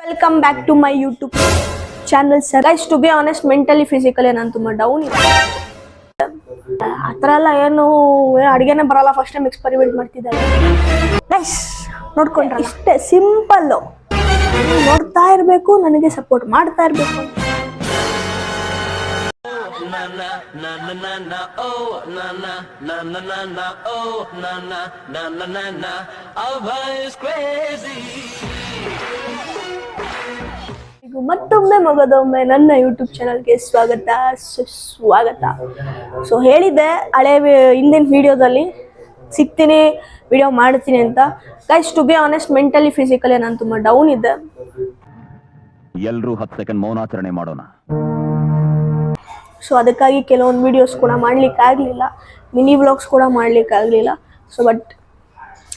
Welcome back to my YouTube channel sir. Guys, to be honest, mentally physically ನಾನು ತುಂಬಾ down ಇದೆ. ಆ ಥರ ಎಲ್ಲ ಏನು ಅಡುಗೆನೇ ಬರಲ್ಲ, ಫಸ್ಟ್ ಟೈಮ್ ಎಕ್ಸ್ಪೆರಿಮೆಂಟ್ ಮಾಡ್ತಿದ್ದಾರೆ. ಗೈಸ್ ನೋಡ್ಕೊಂಡ್ರಲ್ಲ, ಇಷ್ಟೇ ಸಿಂಪಲ್ಲು. ನೋಡ್ತಾ ಇರಬೇಕು, ನನಗೆ ಸಪೋರ್ಟ್ ಮಾಡ್ತಾ ಇರಬೇಕು. ಮತ್ತೊಮ್ಮೆ ಮಗದೊಮ್ಮೆ ನನ್ನ ಯೂಟ್ಯೂಬ್ ಚಾನಲ್ಗೆ ಸ್ವಾಗತ ಸುಸ್ವಾಗತ. ಸೊ ಹೇಳಿದ್ದೆ ಹಿಂದಿನ ವಿಡಿಯೋದಲ್ಲಿ ಸಿಗ್ತೀನಿ, ವಿಡಿಯೋ ಮಾಡ್ತೀನಿ ಅಂತ. Guys, to be honest, mentally physically ನಾನು ತುಂಬ ಡೌನ್ ಇದ್ದೆ. ಎಲ್ಲರೂ 10 ಸೆಕೆಂಡ್ ಮೌನಾಚರಣೆ ಮಾಡೋಣ. ಸೊ ಅದಕ್ಕಾಗಿ ಕೆಲವೊಂದು ವಿಡಿಯೋಸ್ ಕೂಡ ಮಾಡ್ಲಿಕ್ಕಾಗಲಿಲ್ಲ, ಮಿನಿ ವ್ಲಾಗ್ಸ್ ಕೂಡ ಮಾಡ್ಲಿಕ್ಕಾಗಲಿಲ್ಲ. ಸೊ ಬಟ್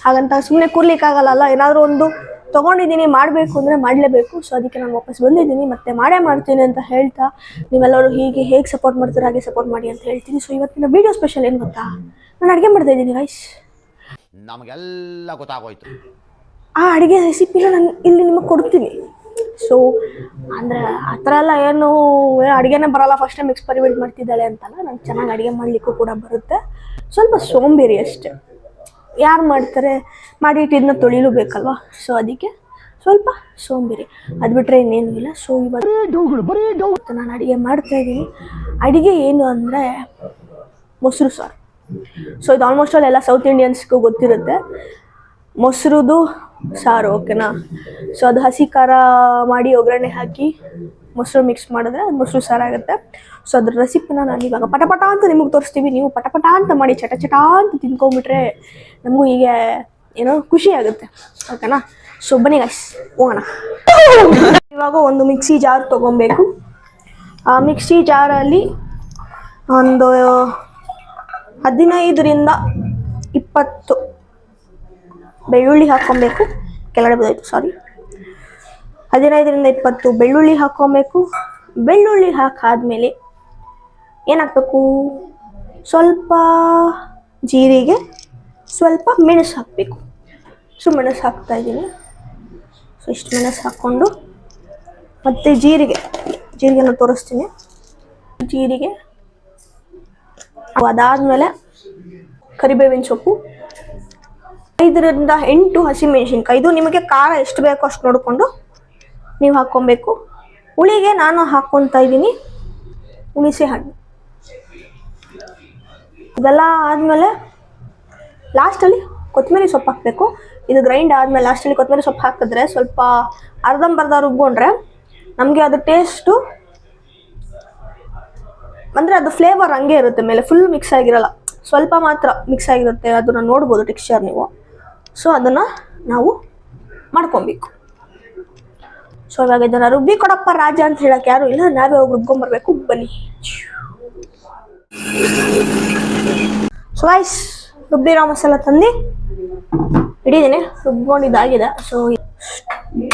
ಹಾಗಂತ ಸುಮ್ಮನೆ ಕೂರ್ಲಿಕ್ಕಾಗಲ್ಲ, ಏನಾದರೂ ಒಂದು ತೊಗೊಂಡಿದ್ದೀನಿ, ಮಾಡಬೇಕು ಅಂದರೆ ಮಾಡಲೇಬೇಕು. ಸೊ ಅದಕ್ಕೆ ನಾನು ವಾಪಸ್ ಬಂದಿದ್ದೀನಿ, ಮತ್ತೆ ಮಾಡೇ ಮಾಡ್ತೀನಿ ಅಂತ ಹೇಳ್ತಾ, ನೀವೆಲ್ಲರೂ ಹೇಗೆ ಸಪೋರ್ಟ್ ಮಾಡ್ತೀರಾ ಹಾಗೆ ಸಪೋರ್ಟ್ ಮಾಡಿ ಅಂತ ಹೇಳ್ತೀನಿ. ಸೊ ಇವತ್ತಿನ ವೀಡಿಯೋ ಸ್ಪೆಷಲ್ ಏನು ಗೊತ್ತಾ, ನಾನು ಅಡುಗೆ ಮಾಡ್ತಾಯಿದ್ದೀನಿ ಗೈಸ್. ನಮಗೆಲ್ಲ ಗೊತ್ತಾಗೋಯ್ತು. ಆ ಅಡುಗೆ ರೆಸಿಪಿನ ನಾನು ಇಲ್ಲಿ ನಿಮಗೆ ಕೊಡ್ತೀನಿ. ಸೊ ಅಂದರೆ ಆ ಥರ ಎಲ್ಲ ಏನು ಅಡುಗೆನೇ ಬರಲ್ಲ, ಫಸ್ಟ್ ಟೈಮ್ ಎಕ್ಸ್ಪೆರಿಮೆಂಟ್ ಮಾಡ್ತಿದ್ದಾಳೆ ಅಂತಲ್ಲ, ನಂಗೆ ಚೆನ್ನಾಗಿ ಅಡುಗೆ ಮಾಡಲಿಕ್ಕೂ ಕೂಡ ಬರುತ್ತೆ. ಸ್ವಲ್ಪ ಸೋಂಬೇರಿ ಅಷ್ಟೆ, ಯಾರು ಮಾಡ್ತಾರೆ, ಮಾಡಿಟ್ಟಿದ್ದನ್ನ ತೊಳಿಲೂ ಬೇಕಲ್ವ. ಸೊ ಅದಕ್ಕೆ ಸ್ವಲ್ಪ ಸೋಂಬೇರಿ, ಅದು ಬಿಟ್ಟರೆ ಇನ್ನೇನು ಇಲ್ಲ. ಸೊ ಇವತ್ತು ನಾನು ಅಡುಗೆ ಮಾಡ್ತಾಯಿದ್ದೀನಿ. ಅಡುಗೆ ಏನು ಅಂದರೆ ಮೊಸರು ಸಾರು. ಸೊ ಇದು ಆಲ್ಮೋಸ್ಟ್ ಎಲ್ಲ ಸೌತ್ ಇಂಡಿಯನ್ಸ್ಗೂ ಗೊತ್ತಿರುತ್ತೆ, ಮೊಸರುದು ಸಾರು, ಓಕೆನಾ. ಸೊ ಅದು ಹಸಿ ಖಾರ ಮಾಡಿ ಒಗ್ಗರಣೆ ಹಾಕಿ ಮೊಸರು ಮಿಕ್ಸ್ ಮಾಡಿದ್ರೆ ಅದು ಮೊಸರು ಸಾರು ಆಗುತ್ತೆ. ಸೊ ಅದ್ರ ರೆಸಿಪಿನ ನಾನು ಇವಾಗ ಪಟಪಟ ಅಂತ ನಿಮಗೆ ತೋರಿಸ್ತೀವಿ. ನೀವು ಪಟಪಟ ಅಂತ ಮಾಡಿ ಚಟ ಅಂತ ತಿನ್ಕೊಂಬಿಟ್ರೆ ನಮಗೂ ಹೀಗೆ ಏನೋ ಖುಷಿ ಆಗುತ್ತೆ, ಓಕೆನಾ. ಸೊ ಬನ್ನಿ ಗೈಸ್, ಹೋಗೋಣ. ಇವಾಗ ಒಂದು ಮಿಕ್ಸಿ ಜಾರ್ ತೊಗೊಬೇಕು. ಆ ಮಿಕ್ಸಿ ಜಾರಲ್ಲಿ ಒಂದು 15ರಿಂದ 20 ಬೆಳ್ಳುಳ್ಳಿ ಹಾಕ್ಕೊಬೇಕು. ಕೆಳಗಡೆ ಬರೋದು, ಸಾರಿ, 15ರಿಂದ 20 ಬೆಳ್ಳುಳ್ಳಿ ಹಾಕ್ಕೊಬೇಕು. ಬೆಳ್ಳುಳ್ಳಿ ಹಾಕಾದ್ಮೇಲೆ ಏನಾಗಬೇಕು, ಸ್ವಲ್ಪ ಜೀರಿಗೆ, ಸ್ವಲ್ಪ ಮೆಣಸು ಹಾಕಬೇಕು. ಸೊ ಮೆಣಸು ಹಾಕ್ತಾಯಿದ್ದೀನಿ. ಸೊ ಇಷ್ಟು ಮೆಣಸು ಹಾಕ್ಕೊಂಡು ಮತ್ತು ಜೀರಿಗೆನ ತೋರಿಸ್ತೀನಿ. ಜೀರಿಗೆ ಅದಾದಮೇಲೆ ಕರಿಬೇವಿನ ಸೊಪ್ಪು, 5ರಿಂದ 8 ಹಸಿಮೆಣಸಿನ್ಕಾಯಿ. ಇದು ನಿಮಗೆ ಖಾರ ಎಷ್ಟು ಬೇಕೋ ಅಷ್ಟು ನೋಡಿಕೊಂಡು ನೀವು ಹಾಕ್ಕೊಬೇಕು. ಹುಳಿಗೆ ನಾನು ಹಾಕ್ಕೊತಾ ಇದ್ದೀನಿ ಹುಣಸೆ ಹಣ್ಣು. ಇದೆಲ್ಲ ಆದಮೇಲೆ ಲಾಸ್ಟಲ್ಲಿ ಕೊತ್ತಂಬರಿ ಸೊಪ್ಪು ಹಾಕಬೇಕು. ಇದು ಗ್ರೈಂಡ್ ಆದಮೇಲೆ ಲಾಸ್ಟಲ್ಲಿ ಕೊತ್ತಂಬರಿ ಸೊಪ್ಪು ಹಾಕಿದ್ರೆ ಸ್ವಲ್ಪ ಅರ್ಧಂಬರ್ಧ ರುಬ್ಕೊಂಡ್ರೆ ನಮಗೆ ಅದು ಟೇಸ್ಟು ಅಂದರೆ ಅದು ಫ್ಲೇವರ್ ಹಂಗೆ ಇರುತ್ತೆ, ಮೇಲೆ ಫುಲ್ ಮಿಕ್ಸ್ ಆಗಿರಲ್ಲ, ಸ್ವಲ್ಪ ಮಾತ್ರ ಮಿಕ್ಸ್ ಆಗಿರುತ್ತೆ. ಅದನ್ನು ನೋಡ್ಬೋದು ಟೆಕ್ಸ್ಚರ್ ನೀವು. ಸೊ ಅದನ್ನು ನಾವು ಮಾಡ್ಕೊಬೇಕು. ಸೊ ಇವಾಗ ಇದನ್ನು ರುಬ್ಬಿ ಕೊಡಪ್ಪ ರಾಜ ಅಂತ ಹೇಳಕ್ಕೆ ಯಾರು ಇಲ್ಲ, ನಾವೇ ಹೋಗಿ ರುಬ್ಕೊಂಬರ್ಬೇಕು. ಬನ್ನಿ. ಸೊ ಗೈಸ್, ರುಬ್ಬಿರೋ ಮಸಾಲ ತಂದು ಇಟ್ಟಿದ್ದೀನಿ, ರುಬ್ಕೊಂಡಿದ್ದಾಗಿದೆ. ಸೊ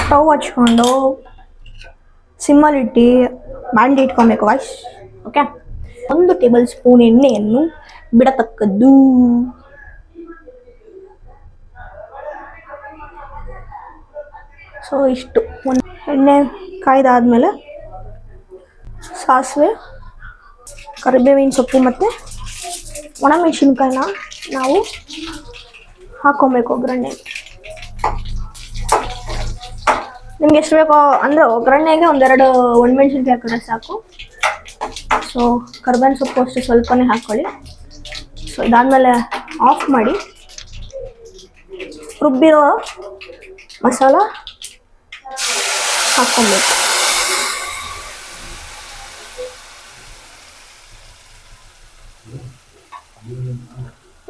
ಸ್ಟವ್ ಹಚ್ಕೊಂಡು ಸಿಮ್ಮಲ್ಲಿಟ್ಟು ಬಾಂಡಿ ಇಟ್ಕೊಬೇಕು ಗೈಸ್, ಓಕೆ. 1 ಟೇಬಲ್ ಸ್ಪೂನ್ ಎಣ್ಣೆಯನ್ನು ಬಿಡತಕ್ಕದ್ದು. ಸೊ ಇಷ್ಟು ಎಣ್ಣೆ ಕಾಯ್ದಾದ್ಮೇಲೆ ಸಾಸಿವೆ, ಕರಿಬೇವಿನ ಸೊಪ್ಪು ಮತ್ತು ಒಣಮೆಣಸಿನ್ಕಾಯಿನ ನಾವು ಹಾಕ್ಕೊಬೇಕು ಒಗ್ಗರಣೆಗೆ. ನಿಮ್ಗೆ ಎಷ್ಟು ಬೇಕೋ ಅಂದರೆ ಒಗ್ಗರಣೆಗೆ 1-2 ಒಣಮೆಣಸಿನ್ಕಾಯಿ ಹಾಕಿದ್ರೆ ಸಾಕು. ಸೊ ಕರಿಬೇವಿನ ಸೊಪ್ಪು ಅಷ್ಟು ಸ್ವಲ್ಪನೇ ಹಾಕ್ಕೊಳ್ಳಿ. ಸೊ ಇದಾದಮೇಲೆ ಆಫ್ ಮಾಡಿ ರುಬ್ಬಿರೋ ಮಸಾಲ ಹಾಕ್ಕೊಬೇಕು.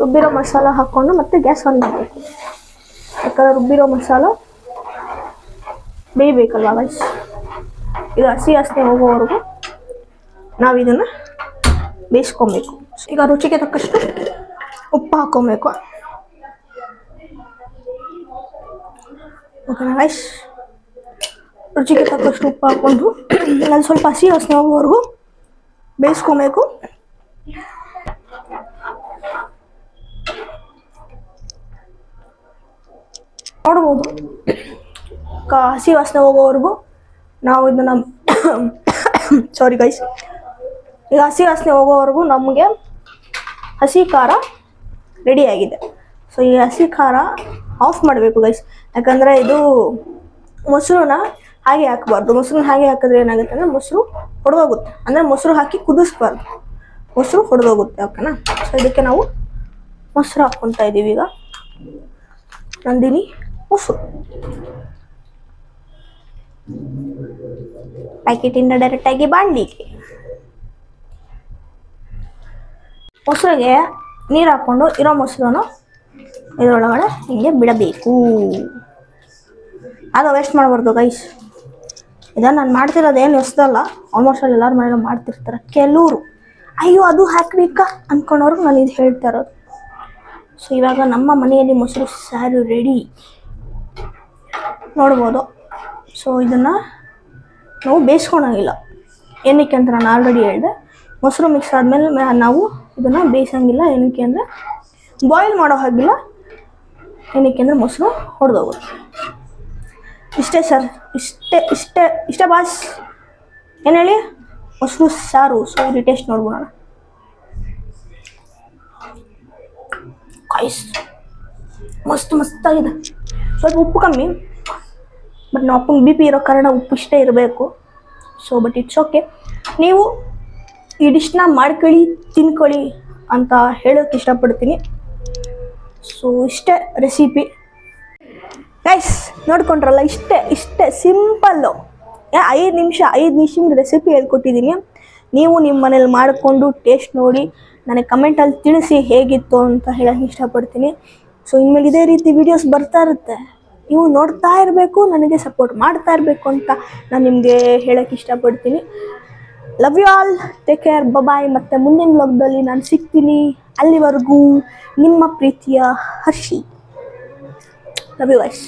ರುಬ್ಬಿರೋ ಮಸಾಲ ಹಾಕ್ಕೊಂಡು ಮತ್ತೆ ಗ್ಯಾಸ್ ಆನ್ ಮಾಡಬೇಕು, ಯಾಕಂದರೆ ರುಬ್ಬಿರೋ ಮಸಾಲ ಬೇಯಬೇಕಲ್ವ ಗೈಸ್. ಇದು ಹಸಿ ಹೋಗೋವರೆಗೂ ನಾವು ಇದನ್ನು ಬೇಯಿಸ್ಕೊಬೇಕು. ಈಗ ರುಚಿಗೆ ತಕ್ಕಷ್ಟು ಉಪ್ಪು ಹಾಕ್ಕೊಬೇಕು, ಓಕೆನಾ ಗೈಸ್. ರುಚಿಗೆ ತಕ್ಕಷ್ಟು ಉಪ್ಪು ಹಾಕ್ಕೊಂಡು ಅಲ್ಲಿ ಸ್ವಲ್ಪ ಹಸಿ ವಾಸನೆ ಹೋಗೋವರೆಗೂ ಬೇಯಿಸ್ಕೊಬೇಕು. ನೋಡ್ಬೋದು ಹಸಿ ವಾಸನೆ ಹೋಗೋವರೆಗೂ ನಾವು ಇದನ್ನು ಸಾರಿ ಗೈಸ್, ಈಗ ಹಸಿ ವಾಸನೆ ಹೋಗೋವರೆಗೂ ನಮಗೆ ಹಸಿ ಖಾರ ರೆಡಿಯಾಗಿದೆ. ಸೊ ಈ ಹಸಿ ಖಾರ ಆಫ್ ಮಾಡಬೇಕು ಗೈಸ್, ಯಾಕಂದರೆ ಇದು ಮೊಸರನ್ನ ಹಾಗೆ ಹಾಕಬಾರ್ದು. ಮೊಸರನ್ನ ಹಾಗೆ ಹಾಕಿದ್ರೆ ಏನಾಗುತ್ತೆ ಅಂದರೆ ಮೊಸರು ಹೊಡೆದೋಗುತ್ತೆ, ಅಂದರೆ ಮೊಸರು ಹಾಕಿ ಕುದಿಸ್ಬಾರ್ದು, ಮೊಸರು ಹೊಡೆದೋಗುತ್ತೆ. ಓಕೆನಾ? ಸೊ ಇದಕ್ಕೆ ನಾವು ಮೊಸರು ಹಾಕ್ಕೊತಾ ಇದ್ದೀವಿ. ಈಗ ನಂದಿನಿ ಮೊಸರು ಪ್ಯಾಕೆಟಿಂದ ಡೈರೆಕ್ಟಾಗಿ ಬಾಣಲಿಗೆ ಮೊಸರಿಗೆ ನೀರು ಹಾಕ್ಕೊಂಡು ಇರೋ ಮೊಸರನ್ನು ಇದರೊಳಗಡೆ ಹಿಂಗೆ ಬಿಡಬೇಕು. ಅದು ವೇಸ್ಟ್ ಮಾಡಬಾರ್ದು ಗೈಸ್. ಇದನ್ನು ನಾನು ಮಾಡ್ತಿರೋದು ಏನು ಹೊಸದಲ್ಲ, ಆಲ್ಮೋಸ್ಟ್ ಅಲ್ಲಿ ಎಲ್ಲರ ಮನೇಲಿ ಮಾಡ್ತಿರ್ತಾರೆ. ಕೆಲವರು ಅಯ್ಯೋ ಅದು ಹಾಕಬೇಕಾ ಅಂದ್ಕೊಂಡವ್ರಿಗೆ ನಾನು ಇದು ಹೇಳ್ತಾ ಇರೋದು. ಸೊ ಇವಾಗ ನಮ್ಮ ಮನೆಯಲ್ಲಿ ಮೊಸರು ಸಾರು ರೆಡಿ ನೋಡ್ಬೋದು. ಸೊ ಇದನ್ನು ನಾವು ಬೇಯಿಸ್ಕೊಳಂಗಿಲ್ಲ, ಏನಕ್ಕೆ ಅಂತ ನಾನು ಆಲ್ರೆಡಿ ಹೇಳಿದೆ. ಮೊಸರು ಮಿಕ್ಸ್ ಆದಮೇಲೆ ನಾವು ಇದನ್ನು ಬೇಯಿಸೋಂಗಿಲ್ಲ. ಏನಕ್ಕೆ ಅಂದರೆ ಬಾಯ್ಲ್ ಮಾಡೋ ಹಾಗಿಲ್ಲ, ಏನಕ್ಕೆ ಅಂದರೆ ಮೊಸರು ಹೊಡೆದೋಗುತ್ತೆ. ಇಷ್ಟೇ ಸರ್, ಇಷ್ಟೇ ಬಾಸ್. ಏನು ಹೇಳಿ? ಮೊಸರು ಸಾರು. ಸೊ ಇದು ಟೇಸ್ಟ್ ನೋಡ್ಬೋಣ ಕಾಯ್ಸ್. ಮಸ್ತಾಗಿದೆ. ಸ್ವಲ್ಪ ಉಪ್ಪು ಕಮ್ಮಿ, ಬಟ್ ನಾವು ಅಪ್ಪಂಗೆ BP ಇರೋ ಕಾರಣ ಉಪ್ಪು ಇಷ್ಟೇ ಇರಬೇಕು. So but it's okay. ನೀವು ಈ ಡಿಶ್ನ ಮಾಡ್ಕೊಳ್ಳಿ, ತಿನ್ಕೊಳ್ಳಿ ಅಂತ ಹೇಳೋಕ್ಕೆ ಇಷ್ಟಪಡ್ತೀನಿ. ಸೊ ಇಷ್ಟೇ ರೆಸಿಪಿ ಗೈಸ್, ನೋಡ್ಕೊಂಡ್ರಲ್ಲ, ಇಷ್ಟೇ ಸಿಂಪಲ್ಲು. 5 ನಿಮಿಷದ ರೆಸಿಪಿ ಹೇಳ್ಕೊಟ್ಟಿದ್ದೀನಿ. ನೀವು ನಿಮ್ಮ ಮನೇಲಿ ಮಾಡಿಕೊಂಡು ಟೇಸ್ಟ್ ನೋಡಿ ನನಗೆ ಕಮೆಂಟಲ್ಲಿ ತಿಳಿಸಿ ಹೇಗಿತ್ತು ಅಂತ ಹೇಳೋಕ್ಕೆ ಇಷ್ಟಪಡ್ತೀನಿ. ಸೊ ಇನ್ಮೇಲೆ ಇದೇ ರೀತಿ ವೀಡಿಯೋಸ್ ಬರ್ತಾ ಇರುತ್ತೆ, ನೀವು ನೋಡ್ತಾ ಇರಬೇಕು, ನನಗೆ ಸಪೋರ್ಟ್ ಮಾಡ್ತಾ ಇರಬೇಕು ಅಂತ ನಾನು ನಿಮಗೆ ಹೇಳೋಕ್ಕೆ ಇಷ್ಟಪಡ್ತೀನಿ. Love you all, take care, bye. ಮತ್ತು ಮುಂದಿನ ವ್ಲಾಗ್ದಲ್ಲಿ ನಾನು ಸಿಗ್ತೀನಿ. ಅಲ್ಲಿವರೆಗೂ ನಿಮ್ಮ ಪ್ರೀತಿಯ ಹರ್ಷಿ. Love you guys.